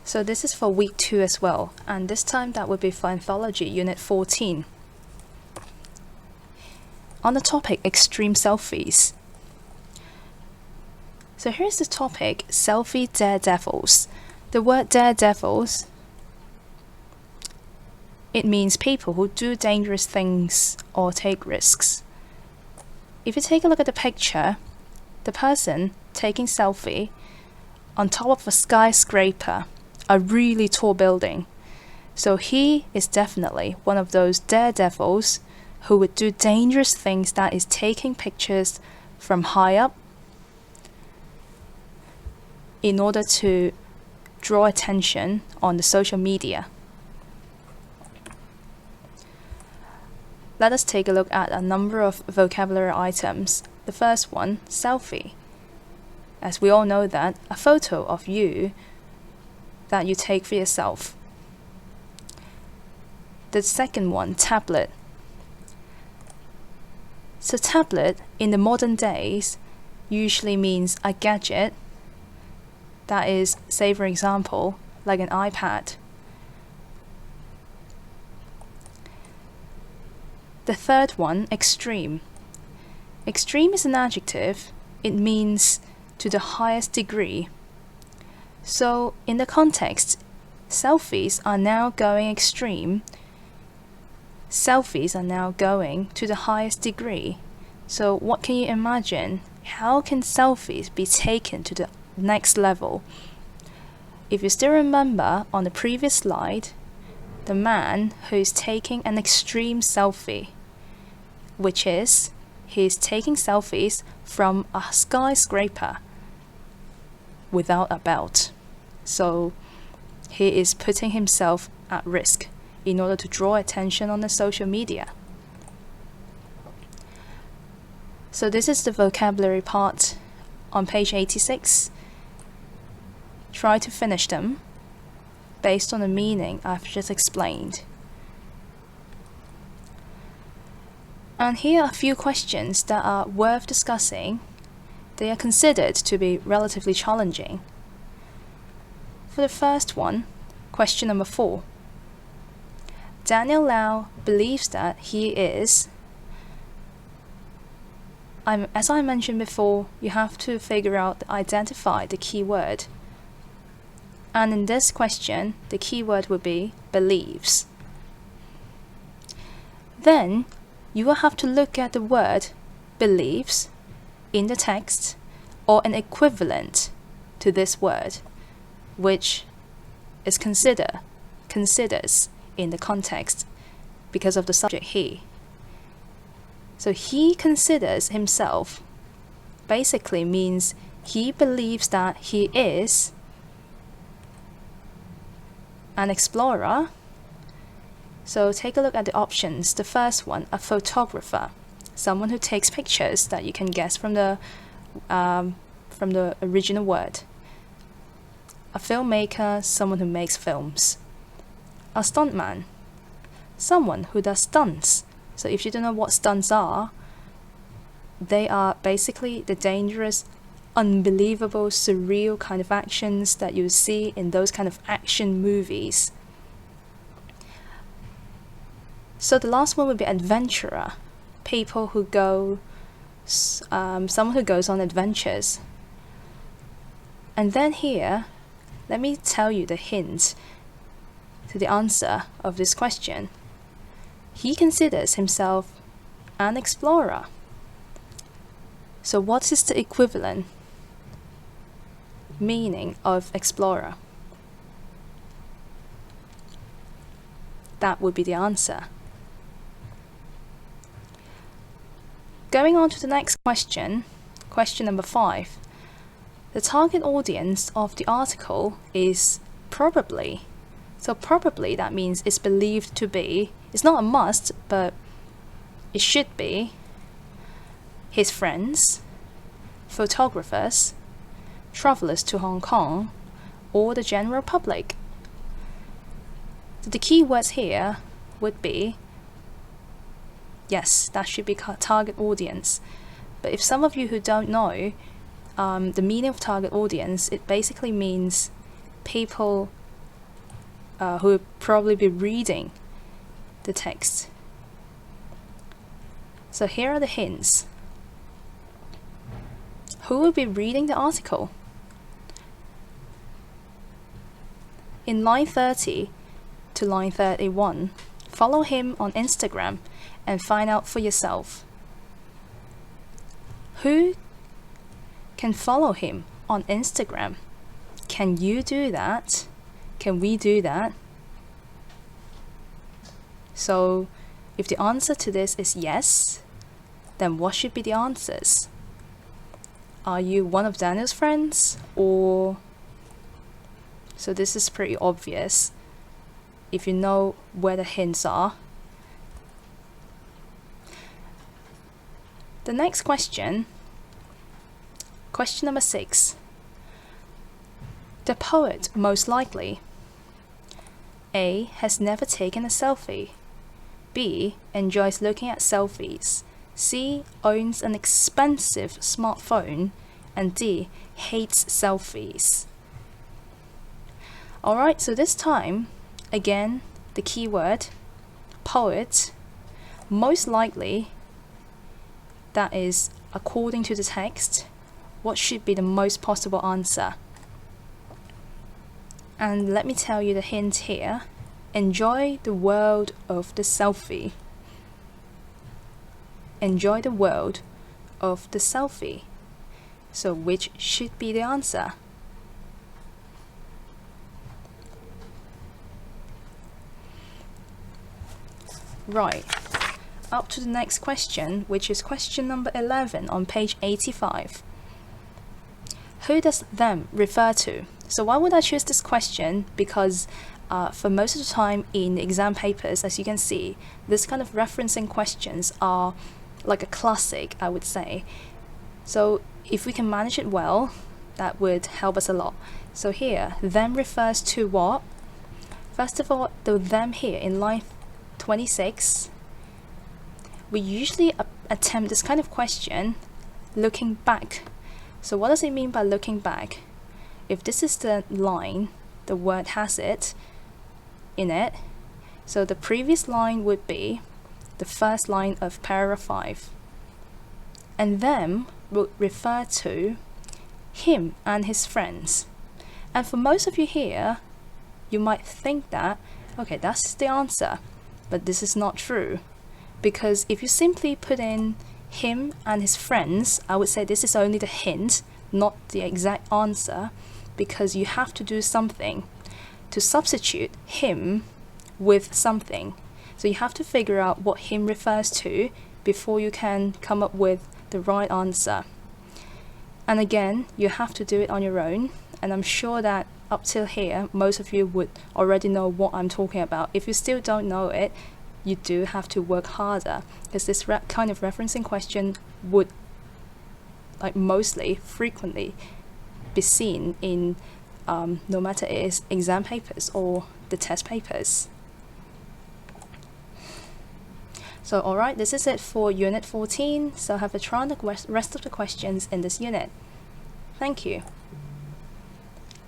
So this is for week 2 as well, and this time that would be for Anthology Unit 14. On the topic extreme selfies. So here's the topic, selfie daredevils. The word daredevils, it means people who do dangerous things or take risks. If you take a look at the picture, the person taking selfie on top of a skyscraper, a really tall building. So he is definitely one of those daredevils who would do dangerous things, that is taking pictures from high up in order to draw attention on the social media. Let us take a look at a number of vocabulary items. The first one, selfie. As we all know that, a photo of you that you take for yourself. The second one, tablet. So tablet in the modern days usually means a gadget that is, say for example, like an iPad. The third one, extreme. Extreme is an adjective. It means to the highest degree. So in the context, selfies are now going extreme. Selfies are now going to the highest degree. So what can you imagine? How can selfies be taken to the next level? If you still remember on the previous slide, the man who is taking an extreme selfie, which is he is taking selfies from a skyscraper without a belt. So he is putting himself at risk in order to draw attention on the social media. So this is the vocabulary part on page 86. Try to finish them based on the meaning I've just explained. And here are a few questions that are worth discussing. They are considered to be relatively challenging. For the first one, question number 4. Daniel Lau believes that he is... as I mentioned before, you have to figure out, identify the keyword. And in this question, the keyword would be believes. Then, you will have to look at the word believes in the text or an equivalent to this word, which is considers in the context because of the subject he. So he considers himself basically means he believes that he is an explorer. So take a look at the options. The first one, a photographer, someone who takes pictures, that you can guess from the original word. A filmmaker, someone who makes films. A stuntman, someone who does stunts. So if you don't know what stunts are, they are basically the dangerous, unbelievable, surreal kind of actions that you see in those kind of action movies. So the last one would be adventurer, people who go, someone who goes on adventures. And then here, let me tell you the hint to the answer of this question. He considers himself an explorer. So what is the equivalent meaning of explorer? That would be the answer. Going on to the next question, question number 5. The target audience of the article is probably. So probably, that means it's believed to be. It's not a must, but it should be his friends, photographers, travelers to Hong Kong, or the general public. So the key words here would be, yes, that should be target audience. But if some of you who don't know the meaning of target audience, it basically means people who will probably be reading the text. So here are the hints. Who will be reading the article? In line 30 to line 31, follow him on Instagram and find out for yourself. Who can follow him on Instagram? Can you do that? Can we do that? So if the answer to this is yes, then what should be the answers? Are you one of Daniel's friends, or... So this is pretty obvious if you know where the hints are. The next question, question number 6. The poet most likely A. has never taken a selfie, B. enjoys looking at selfies, C. owns an expensive smartphone, and D. hates selfies. Alright, so this time, again, the keyword, poet, most likely, that is, according to the text, what should be the most possible answer? And let me tell you the hint here. Enjoy the world of the selfie. Enjoy the world of the selfie. So which should be the answer? Right, up to the next question, which is question number 11 on page 85. Who does them refer to? So why would I choose this question? Because for most of the time in exam papers, as you can see, this kind of referencing questions are like a classic, I would say. So if we can manage it well, that would help us a lot. So here, them refers to what? First of all, the them here in line 26, we usually attempt this kind of question looking back. So what does it mean by looking back? If this is the line, the word has it in it, so the previous line would be the first line of paragraph 5. And them would refer to him and his friends. And for most of you here, you might think that, okay, that's the answer. But this is not true. Because if you simply put in him and his friends, I would say this is only the hint, not the exact answer, because you have to do something to substitute him with something. So you have to figure out what him refers to before you can come up with the right answer. And again, you have to do it on your own, and I'm sure that up till here, most of you would already know what I'm talking about. If you still don't know it, you do have to work harder, because this kind of referencing question would mostly frequently be seen in no matter it is exam papers or the test papers. So alright, this is it for unit 14, so have a try on the rest of the questions in this unit. Thank you.